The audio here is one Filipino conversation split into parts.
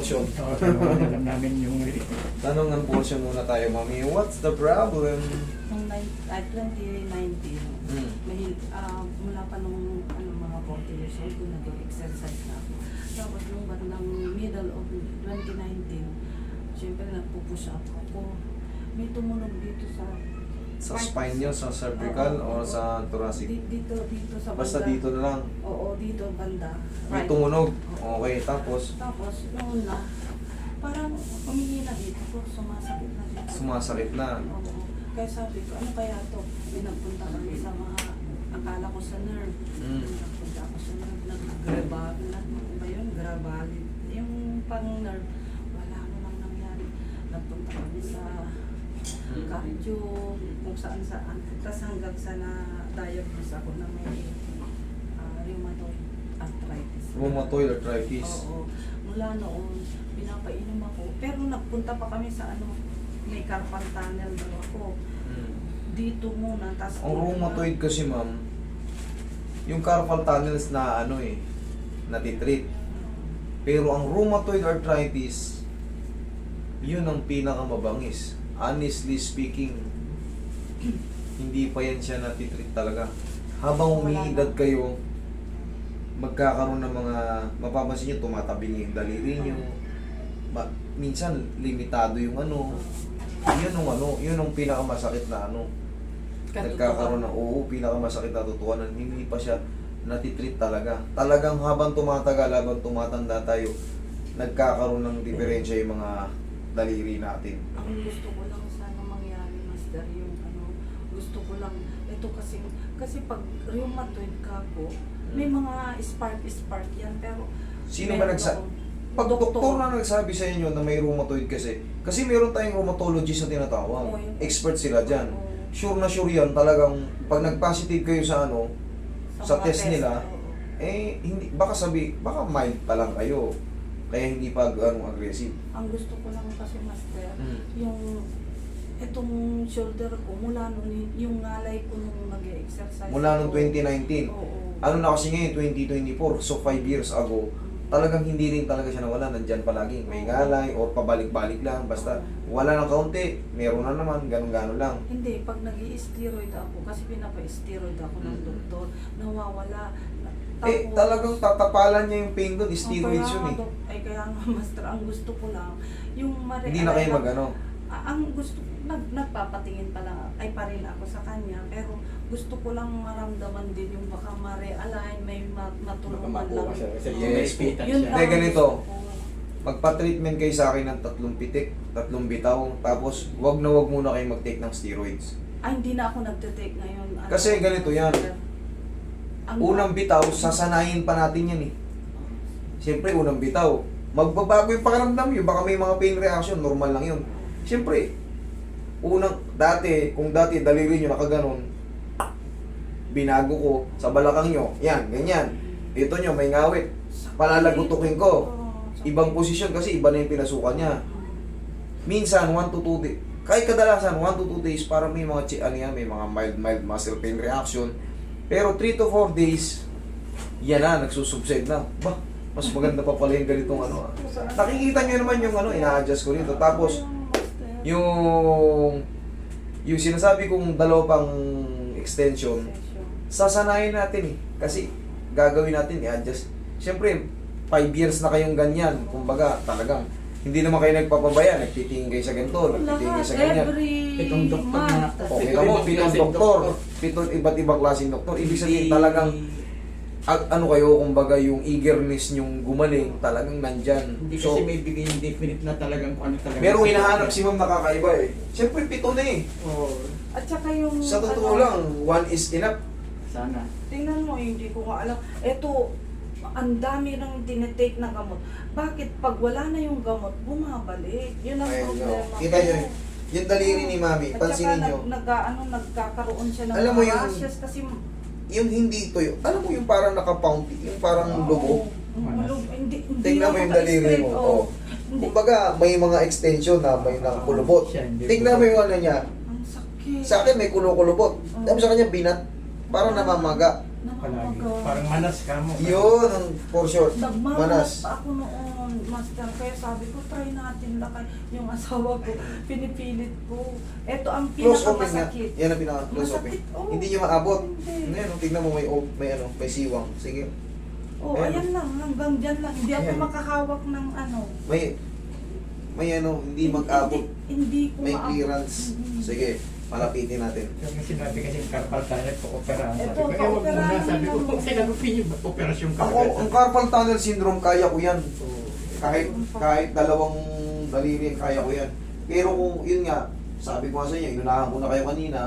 portion. Alam namin yung Tanong ng portion muna tayo, mami. What's the problem? Noong 2019, mula pa nung mga 40 years old, nag-exercise na ako. Tapos nung bandang middle of 2019, siyempre nagpupush up ako. May tumunog dito Sa spine nyo, sa cervical, o sa thoracic? Dito sa banda. Basta dito na lang. Oo, dito banda. May Right. tumunog. Oo. Okay, tapos Tapos noon na, parang humihina dito ko, sumasakit na dito. sumasakit na. Oo. Kaya sabi ko, ano kaya to? Pinagpunta kami sa mga, akala ko sa nerve. Pinagpunta ako sa nerve, ba yun? Grabalit. Yung pang nerve, wala mo lang nangyari. Nagpunta kami sa cardio, kung saan. Tapos hanggang sa na-diagnose ako na may rheumatoid arthritis. Rheumatoid arthritis. Oo. Mula noon, pinapainom ako. Pero nagpunta pa kami sa may carpal tunnel daw ako. Dito muna, tapos Ang rheumatoid kasi, ma'am, yung carpal tunnels na natitreat. Pero ang rheumatoid arthritis, yun ang pinakamabangis. Honestly speaking, hindi pa yan siya natitreat talaga. Habang umiidad kayo, magkakaroon ng mga, mapapansin nyo, tumatabing yung daliri nyo. Minsan, limitado yung yun ang pinakamasakit na nagkakaroon ng pinakamasakit na tutuanan. Hindi pa siya natitreat talaga. Talagang habang tumatagal, habang tumatanda tayo, nagkakaroon ng diferensya yung mga daliri natin. Ang gusto ko lang sana mangyari, Master, yung gusto ko lang, ito kasi pag rheumatoid ka po, may mga spark yan, pero Sino ba meron nagsabi? akong Pag doktor na nagsabi sa inyo na may rheumatoid kasi meron tayong rheumatologist na tinatawag. Oo, yun. Expert sila dyan. Oo. Sure na sure yan, talagang pag nag-positive kayo sa sa mga test nila, oo. hindi, baka mild pa lang kayo. Kaya hindi pa aggressive. Ang gusto ko lang kasi, Master, yung itong shoulder ko, mula nung yung ngalay ko nung nag-exercise. Mula nung 2019. Oo. Ano na kasi ngayon, 2024, so 5 years ago, talagang hindi rin talaga siya nawala, nandyan palagi. May ngalay, or pabalik-balik lang, basta wala ng kaunti, meron na naman, ganun-ganun lang. Hindi, pag nag-i-steroid ako, kasi pinapa-steroid ako ng doktor, nawawala. Talagang tatapalan niya yung pain doon, steroids yun eh. Ay, kaya nga, Master, ang gusto ko lang, yung Hindi na kayo ang gusto, nagpapatingin pa lang, ay pa rin ako sa kanya, pero gusto ko lang maramdaman din yung baka ma-realign, may matulungan lang. Yes. Yun Hindi, lang ganito. gusto ko. Magpa-treatment kayo sa akin ng 3 pitik, 3 bitaw, tapos wag na wag muna kayo mag-take ng steroids. Ay, hindi na ako nagte-take ngayon. Kasi ganito yan. Unang bitaw, sasanayin pa natin yan eh. Siyempre, unang bitaw, magbabago yung pakiramdam yun, baka may mga pain reaction, normal lang yun. Siyempre, kung dati daliri nyo nakaganon, binago ko sa balakang nyo, yan, ganyan. Ito nyo, may ngawit, palalagutukin ko. Ibang posisyon kasi iba na yung pinasukan niya. Minsan, 1 to 2 days, kahit kadalasan, 1 to 2 days, parang may mga, may mga mild muscle pain reaction. Pero 3 to 4 days, yan na, nagsusubside na. Bah, mas maganda pa pala yung ganitong Nakikita nyo naman yung ina-adjust ko rito. Tapos, yung sinasabi kong dalawang extension, sasanayin natin eh. Kasi gagawin natin, i-adjust. Siyempre, 5 years na kayong ganyan. Kumbaga, talagang, hindi naman kayo nagpapabaya. Nagtitingin kayo sa ganito, nagtitingin kayo sa ganyan. Pitong doktor na. Okay, mo, 7 doktor. 7 iba't ibang klaseng doktor. Ibig sabihin talagang, kayo, kumbaga, yung eagerness nyong gumaling, talagang nandyan. Hindi kasi may bigay definite na talagang kung ano talaga. Merong hinahanap si ma'am nakakaiba eh. Siyempre, 7 na eh. Oo. At saka yung... Sa totoo lang, 1 is enough. Sana. Tingnan mo, hindi ko nga alam. Eto, ang dami nang tinetake na gamot. Bakit pag wala na yung gamot, bumabalik? Yun ang Ayun, problema. no. Kita nyo, yung daliri ni mami, At saka pansinin nyo, nagkakaroon siya ng Alam mo mga yung- rashes kasi... yung hindi ito yung, alam mo yung parang nakapounty, yung parang logo. Hindi Tingnan mo ako yung daliri ka-straight, mo. oo. Oh. Kumbaga, may mga extension na may nakakulubot. Tingnan mo yung niya. Ang sakit. Sa akin may kulukulubot. Tapos sa kanya binat, parang namamaga. Palagi. Nakamaga. Parang manas ka mo. Yun, ang for short. Nagmamanas Manas. pa ako noon, master. Kaya sabi ko, try natin lakay. Yung asawa ko, pinipilit ko. Ito ang Close open nga. pinakamasakit. Yan ang pinaka close open. Masakit, oo. Hindi niya maabot. Hindi. Ngayon, tignan mo may ano, may siwang. Sige. Oh, Ayan. ayan lang, hanggang dyan lang. Hindi ako Ayan. makahawak ng ano. May ano, hindi mag-abot. Hindi ko May maabot. clearance. Mhm. Sige, malapitin natin. Yung sinabi kasi carpal tunnel po opera. Sabi Ito, ko, wag muna. pa-operahan Sabi ko, lang. kung sinagupin yung operasyon ka. Ako, ang carpal tunnel syndrome, kaya ko yan. Kahit dalawang daliri, kaya ko yan. Pero kung yun nga, sabi ko nga sa inyo, inunahan ko na kayo kanina,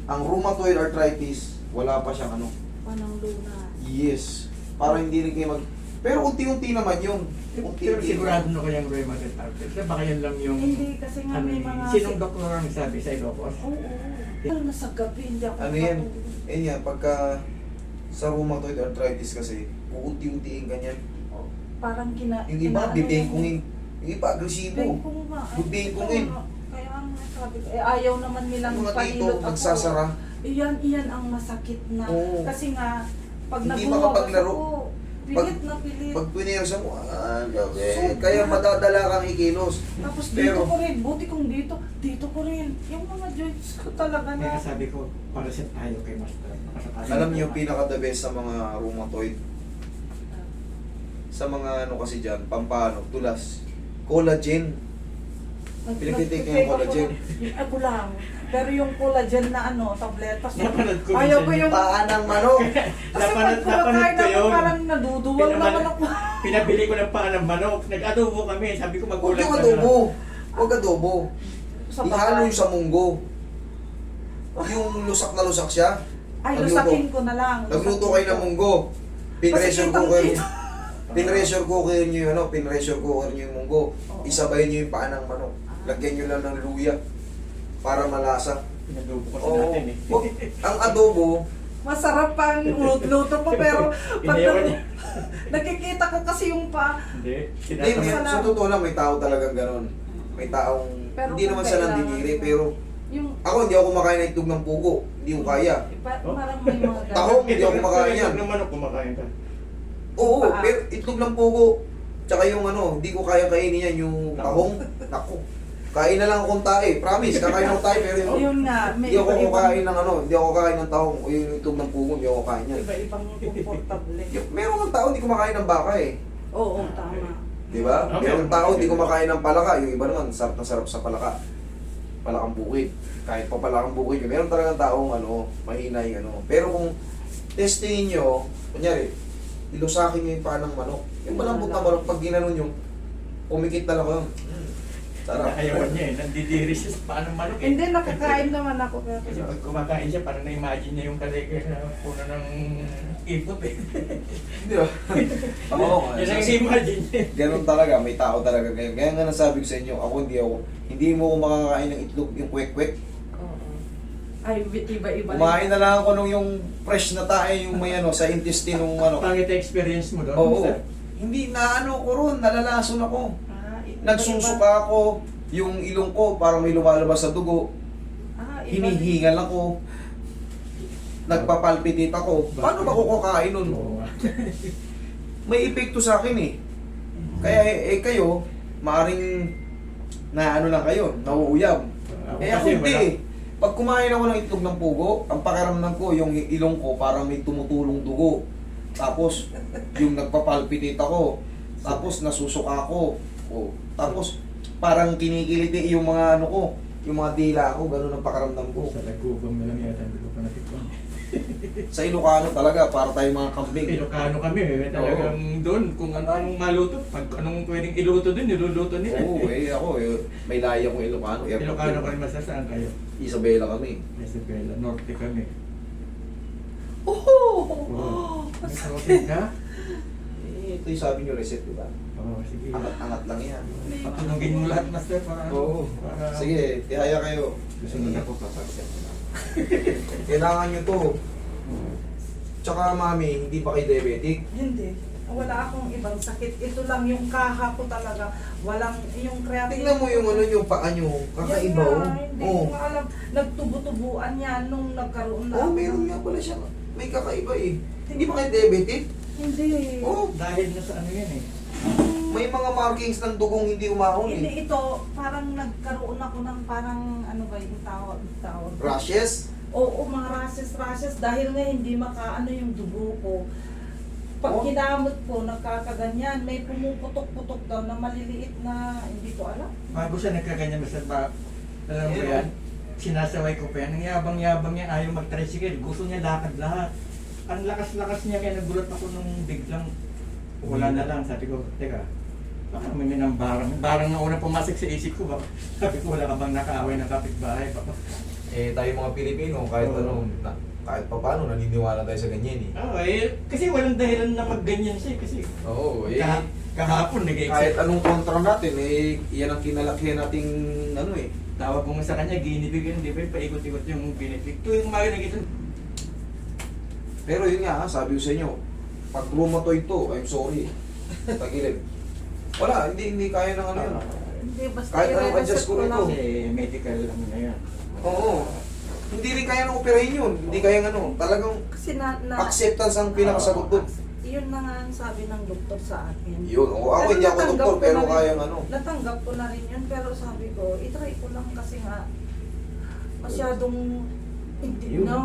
ang rheumatoid arthritis, wala pa siyang ano. Panang lunas. Yes. Para hindi rin kayo mag... Pero unti-unti naman yun. Pero Unti-unti. sigurado na kayang rheumatoid arthritis. Baka yan lang yung... Hindi, kasi nga may mga... Sinong doktor ang sabi sa Ilocos? Oo. Pero nasa gabi, hindi ako Ano yan? makatulog. Yan yan, pagka sa rheumatoid arthritis kasi, uunti-untiin ganyan. Parang Yung iba, bibengkungin. Yung iba, agresibo. Bengkong nga. Bibengkungin. Kaya ang sabi ko, ayaw naman nilang Yung mga tito, pahilot ako. nagsasara. Iyan ang masakit na. Oo. Kasi nga, pag Hindi nagbumokas makapaglaro. ako, pilit na pilit. Pag pinersa mo, kaya madadala kang ikilos. Tapos dito Pero- ko rin, buti kong dito ko rin. Yung mga joints ko talaga Kaya na. sabi ko, para sa tayo kay Master. Alam niyo, pinaka-the best sa mga rheumatoid, sa mga ano kasi dyan, pampano, tulas, collagen. Pinagtitake niya yung collagen. Ako lang. Pero yung collagen na ano, tabletas. Napanood ko Ayaw minsan ko yung... Paan ng manok. Kasi pag kumakain ko ako, yun. parang naduduwal naman ako. Pinabili ko ng paa ng manok. Nag-adobo kami. Sabi ko Huwag magulat yung ka na. adobo. Huwag adobo. Sa Ihalo bahay. yung sa munggo. Yung lusak na lusak siya. Ay, Nagluto. lusakin ko na lang. Nagluto kayo ng munggo. Pinressure Kasi cooker. kitang-kita. Pinressure cooker nyo yung ano, pinressure cooker nyo yung munggo. Oo. Isabay nyo yung paa ng manok. Lagyan nyo lang ng luya para malasa. Pinadobo kasi Oo. natin eh. Ang adobo, Masarap pang luto ko, pero pag Iniwan niya. nakikita ko kasi yung pa, Hindi. hindi, sa totoo lang, may tao talagang ganon. May taong, Pero hindi kung naman sa kailangan nandidiri, mo- pero yung ako hindi ako kumakain ng itlog ng pugo. Hindi ko kaya. parang may mga ganun. Ako, hindi ako kumakain yan. Ng manok kumakain ka. Oo, Paa. pero itlog ng pugo. Tsaka yung ano, hindi ko kaya kainin yan, yung tahong. Naku. Kain na lang akong tae. Promise, kakain ako tae, pero yung... Yun nga, may Hindi ako iba-ibang- kumakain ng ano, hindi ako kakain ng tahong. O yung itlog ng pugo, hindi ako kain yan. Iba-ibang komportable. Meron ng tao, hindi kumakain ng baka eh. Oo, tama. Di ba? Okay. Meron tao, hindi kumakain ng palaka. Yung iba naman, sarap na sarap sa palaka. Palakang bukid. Kahit pa palakang bukid, meron talagang taong ano, mahina yung ano. Pero kung testingin nyo, kunyari, ilusakin nyo yung paa ng manok. Yung malambot na manok, pag ginanon nyo, pumikit na lang ko yun. Sarap. Ayawan niya eh. Nandidiri siya sa paa ng manok eh. Hindi, nakakain naman ako. Pero Kasi pag kumakain siya, parang na-imagine niya yung kaligay na puno ng ipot eh. Hindi ba? Oo. Yun ang imagine niya. Ganun talaga, may tao talaga ganyan. Kaya nga nasabi ko sa inyo, hindi mo ako makakain ng itlog, yung kwek-kwek. Oo. Ay, iba-iba. Kumain na lang ako nung yung fresh na tae, yung may ano, sa intestine nung ano. Pangit ang experience mo doon. Oo. Master. Hindi na ano ko ron, nalalason ako. Iba-iba. Nagsusuka ako, yung ilong ko parang may lumalabas sa dugo. Iba- Hinihingal ako. Nagpapalpitate ako. Paano ba ko kakain nun? Oo. May epekto sa akin eh. Kaya kayo, maaring na ano lang kayo, nauuyab. Ako Eh ako kasi hindi wala. eh. Pag kumain ako ng itlog ng pugo, ang pakiramdam ko, yung ilong ko parang may tumutulong dugo. Tapos, yung nagpapalpitate ako. Tapos, nasusuka ako. O, tapos, parang kinikiliti yung mga ano ko, yung mga dila ko, ganun ang pakiramdam ko. Sa Lagubang na lang yata, hindi ko pa natikman. Sa Ilocano talaga, para tayong mga kambing. Ilocano kami eh. Talagang doon, kung anong maluto, pag anong pwedeng iluto doon, niluluto nila. Oo, ako, may laya kong Ilocano. Ilocano kami, masasaan kayo? Isabela kami. Isabela, Norte kami. Oh! Oo. May protein ka? Ito yung sabi nyo, reset, di ba? Oo, sige. Angat-angat lang yan. Patunogin mo lahat, Master, para... Oo. para- Sige, tihaya kayo. Susunod ako, papagsak mo lang. Kailangan nyo to. Tsaka mami, hindi ba kayo diabetic? Hindi. Wala akong ibang sakit. Ito lang yung kaha ko talaga. Walang yung creatinine. Tingnan mo yung ano yung paa nyo. Kakaiba Yan oh. nga, hindi Oo. ko alam. Nagtubo-tubuan yan nung nagkaroon na. Oh, meron nga pala siya. May kakaiba eh. Hindi ba kayo diabetic? Hindi. Oo. Dahil na sa ano yan eh. May mga markings ng dugong hindi umahon eh. Hindi ito, parang nagkaroon ako ng parang ano ba yung tawag. Rashes? Oo, mga rashes dahil nga hindi makaano yung dugo ko. Pag Oh. kinamot ko, nagkakaganyan. May pumuputok-putok daw na maliliit na hindi ko alam. Bago siya nagkaganyan, basta ba, alam mo Ayun, yan, sinasaway ko pa yan. Ang yabang-yabang niya, ayaw mag-tricycle. Gusto niya lakad lahat. Ang lakas-lakas niya, kaya nagulat ako nung biglang wala na lang. Sabi ko, teka, baka may minambarang. Barang na una pumasok sa isip ko, baka sabi ko, wala ka bang nakaaway ng kapitbahay? Baka, Eh, tayo mga Pilipino, kahit Oo. kahit pa paano, naniniwala tayo sa ganyan eh. kasi walang dahilan na magganyan siya. Kasi Oo, kahapon kahit nag-exit. anong kontra natin, eh, yan ang kinalakihan nating ano eh. Tawag ko nga sa kanya, ginibig yun, di ba? Paikot-ikot yung binibig. Tuwing umaga nag Pero yun nga, sabi ko sa inyo, pag rheumatoid to, I'm sorry. Tagilid. Wala, hindi kaya ng ano yun. Hindi, basta Kahit anong i-reset adjust ko ko lang. rito. Kasi medical ano na yan. Oo. Hindi rin kaya ng operahin yun. Hindi kaya ng ano. Talagang Kasi acceptance ang pinakasagot doon. yun na nga ang sabi ng doktor sa akin. Yun. O, ako hindi ako natanggap doktor, ko pero na rin- kaya ano. Natanggap ko na rin yun, pero sabi ko, itry ko lang kasi nga, masyadong, hindi Yun. na,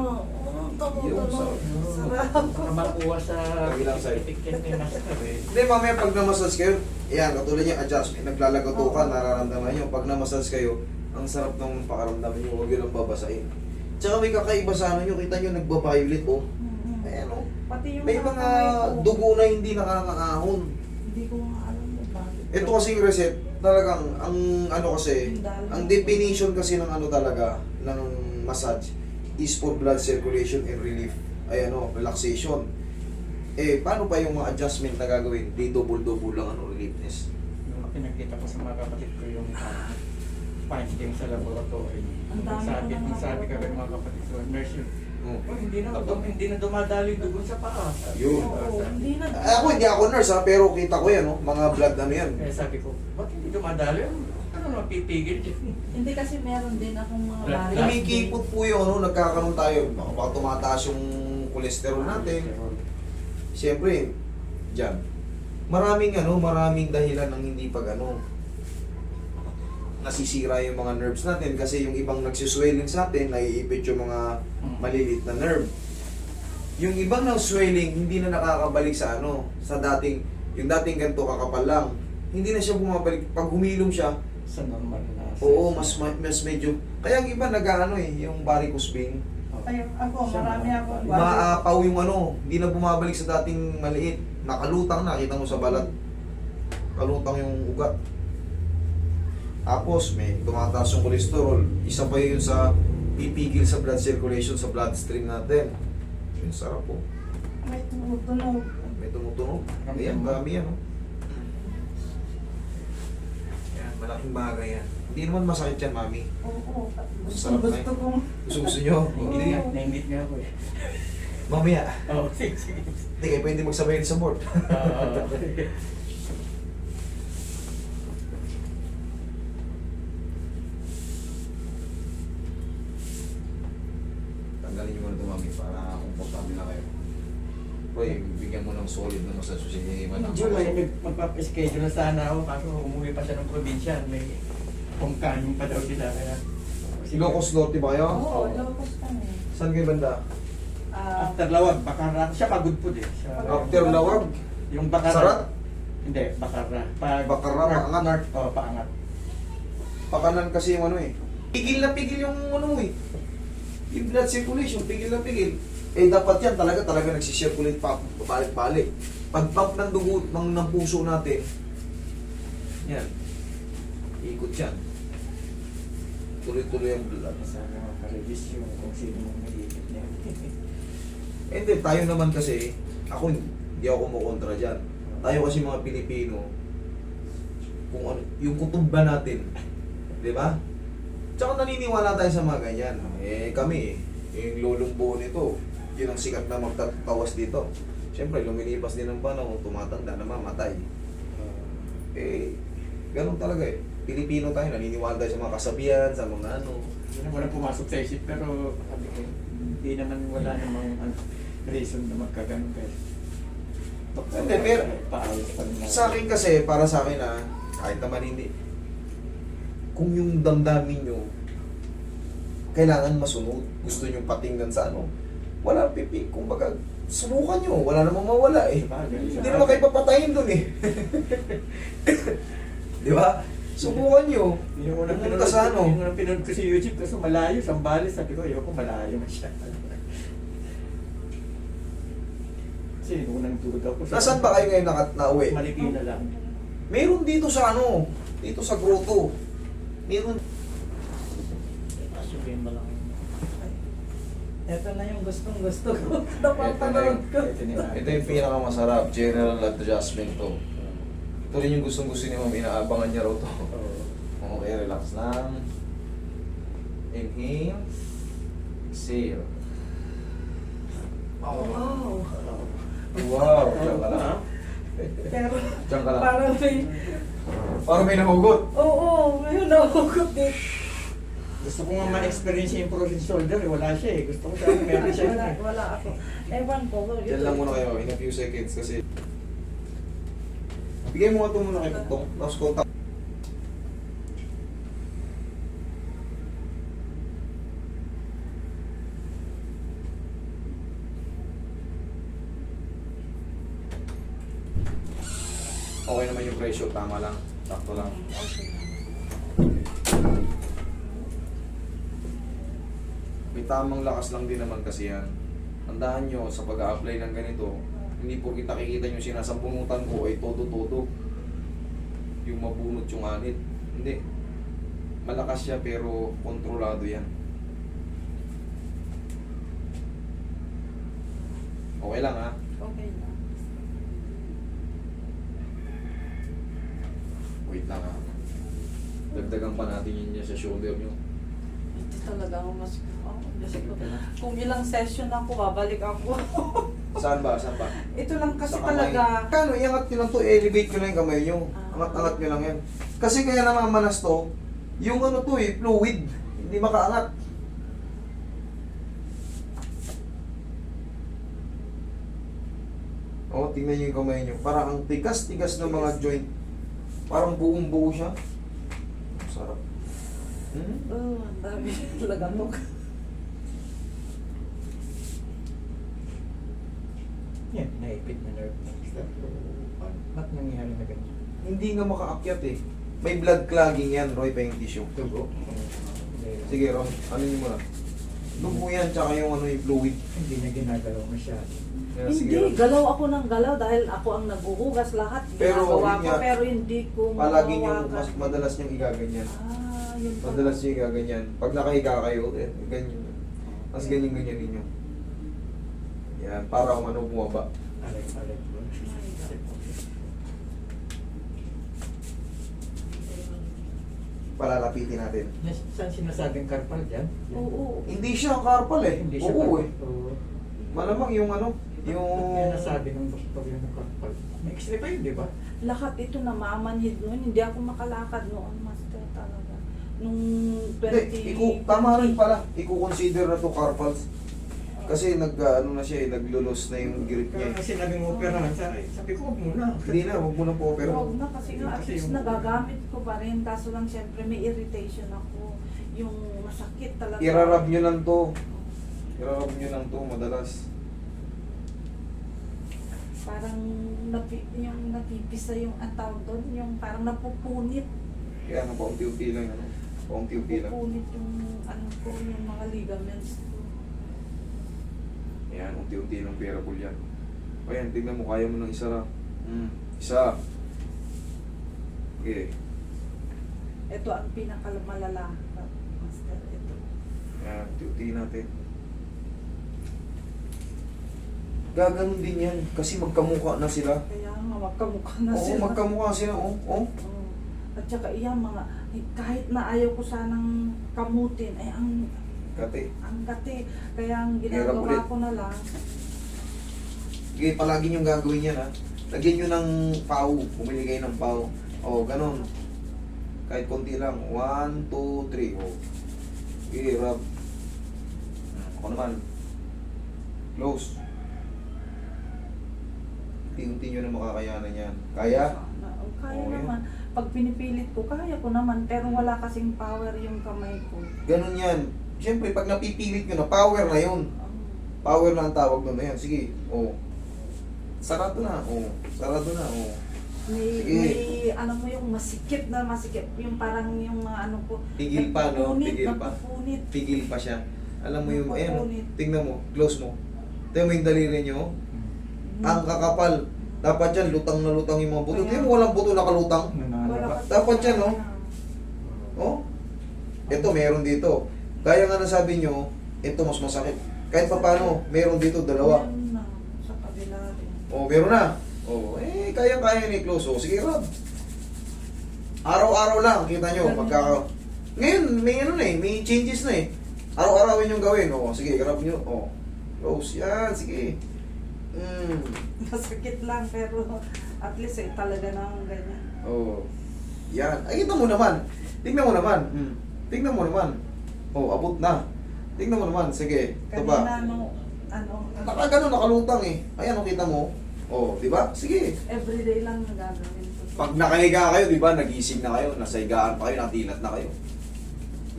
Yun, sarap. Para makuha sa Kabilang side. ticket ni Master eh. Hindi, mamaya pag na-massage kayo, yan, katulad niya, adjustment, naglalagato ka, Oo. nararamdaman nyo. Pag na-massage kayo, ang sarap ng pakaramdaman nyo, huwag yun ang babasahin. Tsaka may kakaiba sa ano nyo, kita nyo, nagbabiolate, oh. Mm-mm. Ayan, oh. Pati yung May mga kamay ko, dugo na hindi nakakaahon. Hindi ko nga alam kung bakit. Ito kasing reset, talagang, ang ano kasi, ang definition kasi ng ano talaga, ng massage, is for blood circulation and relief. Ay ano, relaxation. Eh, paano pa yung mga adjustment na gagawin? Di double-double lang ano, reliefness. Nung pinakita ko sa mga kapatid ko yung finding sa laboratory. Ang dami Sabi, ko ng sabi ka laboratory. ng mga kapatid ko, nurse yun. Oh. Oh, hindi na dumadali yung dugo sa paa. Yun. Oo, hindi na. Ako hindi ako nurse ha, pero kita ko yan, no? Mga blood ano yan. Kaya sabi ko, ba't hindi dumadali? Ano naman pipigil? Hindi kasi meron din akong mga Blood bari. clot. Kumikipot po yung ano, nagkakaroon tayo. Baka tumataas yung cholesterol natin. Siyempre, dyan. Maraming dahilan ng hindi pag ano, nasisira yung mga nerves natin kasi yung ibang nagsuswelling sa atin, naiipit yung mga maliliit na nerve. Yung ibang ng swelling, hindi na nakakabalik sa ano, sa dating, yung dating ganito kakapal lang. Hindi na siya bumabalik. Pag humilom siya, Sa normal na. oo, mas medyo, kaya ang iba nag-ano eh, yung varicose vein. Ayun, ako, marami ako. Maapaw yung ano, hindi na bumabalik sa dating maliit. Nakalutang na, kita mo sa balat. Kalutang yung ugat. Tapos may tumataas yung cholesterol. Isa pa yun sa pipigil sa blood circulation sa bloodstream natin. Yun, sarap po. May tumutunog. May tumutunog. Ayan, dami yan. Oh. Yan, malaking bagay yan. Hindi naman masakit yan, mami. Oo, Sarap na gusto kong... Gusto nyo? Nainggit nga, nainggit nga ako eh. Mamaya. Oo, sige. Hindi kayo pwede magsabay sa board. Tanggalin nyo muna ito, mami, para komportable na kayo. Uy, bigyan mo ng solid na massage si Manang. July, magpap-schedule na sana ako kaso umuwi pa siya ng probinsya. May pangkanin pa daw sila kaya. Ilocos Norte ba kayo? Oo, locos kami. Saan kayo banda? After lawag, Bacara. Siya pagod po din. After Lawag? Yung Bacara. Sarat? Hindi, Bacara. Bacara, paangat. North, oh, paangat. Pakanan kasi yung ano eh. Pigil na pigil yung ano eh. Yung blood circulation, pigil na pigil. Eh dapat yan talaga nagsisirculate pa balik-balik. Pag pump ng dugo ng puso natin, yan. Ikot yan. Tuloy-tuloy ang blood. Sana makarevis yung kung sino mong nag-iikot niya. And then tayo naman kasi, ako hindi ako kumukontra dyan. Tayo kasi mga Pilipino, kung ano, yung kutumba natin, di ba? Tsaka naniniwala tayo sa mga ganyan. Eh kami, yung lolong buo nito, yun ang sikat na magtatawas dito. Siyempre, lumilipas din ang panahon, tumatanda, namamatay. Eh, ganun talaga eh. Pilipino tayo, naniniwala tayo sa mga kasabihan, sa mga ano. Hindi na wala pumasok sa isip pero sabi ko, hindi naman wala namang ano. reason na magkaganon kayo. Hindi, pero paayos pa rin natin. sa akin kasi, para sa akin kahit naman hindi, kung yung damdamin nyo, kailangan masunod, gusto nyo patingnan sa ano, wala pipi, kumbaga, subukan nyo, wala namang mawala eh. Hindi naman kayo papatayin dun eh. Di ba? Subukan nyo. Yung unang Pumunta sa ano? Yung unang pinanood ko sa YouTube, kasi malayo, Sambales, sabi ko, ayoko malayo masyado. Kasi yung unang tulog ako Nasaan ba kayo ngayon nauwi? Marikina lang. Meron dito sa ano, dito sa grotto. Meron. Sabihin mo lang. Ito na yung gustong-gusto ko. Napapanood ko. Ito yung pinakamasarap, general adjustment to. Ito rin yung gustong-gusto ni Ma'am, inaabangan niya raw to. Okay, relax lang. Inhale. Exhale. Wow. Wow, diyan ka lang. Pero Diyan ka lang. parang may... Parang may nahugot. Oo, ngayon nahugot eh. Gusto ko nga ma-experience yung frozen shoulder, wala siya eh. Gusto ko sana meron siya. Wala ako. Ewan ko. Diyan lang muna kayo, in a few seconds kasi... Bigay mo nga ito muna kay Putong, tapos contact. Okay naman yung presyo, tama lang, sakto lang. Okay. May tamang lakas lang din naman kasi yan. Tandaan nyo, sa pag-a-apply ng ganito, hindi po kita kikita nyo sinasambunutan ko ay todo-todo. Yung mabunot yung anit. Hindi. Malakas siya pero kontrolado yan. Okay lang ha? Okay na. Wait lang ha. Dagdagan pa natin yun niya sa shoulder nyo. Hindi talaga ako mas... Kasi kung ilang session ako, babalik ako. Saan ba? Saan ba? Ito lang kasi Sa kamay. talaga. Kano, iangat nyo lang to, elevate nyo lang yung kamay nyo. Ah. Angat-angat nyo lang yan. Kasi kaya namamanas to, yung ano to fluid. Hindi makaangat. O, tingnan nyo yung kamay nyo. Parang ang tigas-tigas ng mga joint. Parang buong-buo siya. Sarap. Hmm? Oh, ang dami talaga mo. Yan, naipit na nerve. Ba't nangyari na ganyan? Hindi nga makaakyat eh. May blood clogging yan, Roy, pa yung tissue. Tugo? Sige, Ron, ano nyo muna? Dugo yan, tsaka yung ano yung fluid. Hindi niya ginagalaw masyado. Kaya sige, Hindi, Ron. galaw ako ng galaw dahil ako ang naghuhugas lahat. Pero, Ginagawa yun ko, nga, pero hindi ko Palagi nyo, mahawakan. madalas nyo igaganyan. Yun pala. Madalas nyo igaganyan. Pag nakahiga kayo, ganyan. Tapos ganyan-ganyan ninyo. Yan, para kung ano bumaba. Alay po. Palalapitin natin. Saan sinasabing karpal dyan? Oo. Hindi siya carpal eh. Hindi siya Oo karpal. eh. Oo. Malamang yung ano, yung... Yan nasabi ng doktor yung karpal. May x-ray pa yun, di ba? Lahat ito namamanhid noon. Hindi ako makalakad noon, master talaga. Nung 20... Hindi, tama rin pala. Iko-consider na to carpals. Kasi ano na siya eh, naglulos na yung grip niya Kaya eh. kasi nabing operahan, sabi ko, huwag muna. Hindi na, huwag mo na po pero Huwag na kasi nga, at Kasi least yung- nagagamit ko pa rin. Kaso lang siyempre may irritation ako. Yung masakit talaga. irarab nyo lang to. Irarab nyo lang to madalas. Parang yung napipisa yung ang tawag doon, yung parang napupunit. Kaya ano, paunti-unti lang ano. Paunti-unti lang. Napupunit yung ano ko, yung mga ligaments ko. Ayan, unti-unti lang bearable yan. O yan, tignan mo, kaya mo ng isa lang. Isa. Okay. Ito ang pinakamalala. Master, ito. Ayan, unti-unti natin. Gaganon din yan, kasi magkamukha na sila. Kaya nga, magkamukha na Oo, sila. magkamukha sila, oo. Oo. At saka iyan mga, kahit na ayaw ko sanang kamutin, ay Kati. ang gati. Kaya ang Hirap ulit. ginagawa ko na lang, Sige, palagi nyo gagawin yan ha. Lagyan nyo ng pau, bumili kayo ng pau. O, ganon. Kahit konti lang. 1, 2, 3. O. Sige, rub. Ako naman. Close. unti-unti nyo na makakayanan yan. Kaya? Sana. Oh, kaya Oo, yan. naman. Pag pinipilit ko, kaya ko naman. Pero wala kasing power yung kamay ko. Ganun yan. Siyempre, pag napipilit nyo na, power na yun. Power na ang tawag doon. Ayan, sige. O. Sarado na. O. Sarado na. O. May, Sige. may ano mo yung masikip na masikip. Yung parang yung mga ano ko. Pigil pa, no? Napupunit, Pigil pa. napupunit. Pigil pa siya. Alam mo yung, ayan, Napupunit. tingnan mo, close mo. Tingnan mo yung daliri nyo. Ang kakapal. Dapat yan, lutang na lutang yung mga buto. Tingnan mo, walang buto nakalutang. Nananaba. Dapat yan, no? Oh? Ito, meron dito. Gaya nga na sabi nyo, ito mas masakit. Kahit pa paano, meron dito, dalawa. Meron na. Sa kabila rin. Oh, meron na. Oh, kaya-kaya ni close. Oh, sige, Rob. Araw-araw lang, kita nyo, magkaka... Ngayon, may ano na eh, may changes na eh. Araw-arawin yung gawin. Oh, sige, grab nyo. Oh, close. Yan, sige. Masakit lang pero at least talaga nang ganyan. Oh. Yan. Ay, ito mo naman. Tingnan mo naman. Tingnan mo naman. Oh, abot na. Tingnan mo naman. Sige. Ito pa. Kanina ano, Nakagano, nakalutang eh. Ayan, oh, kita mo. Oh, di ba? Sige. everyday lang nagagawin ko. Pag nakahiga kayo, di ba, nagising na kayo, nasa higaan pa kayo, natilat na kayo.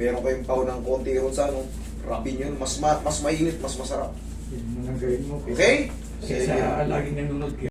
Meron kayong pao ng konti ron sa ano, rapin yun, mas mainit, mas masarap. Yun mo nang gawin mo. Okay? Kaysa laging nanonood ka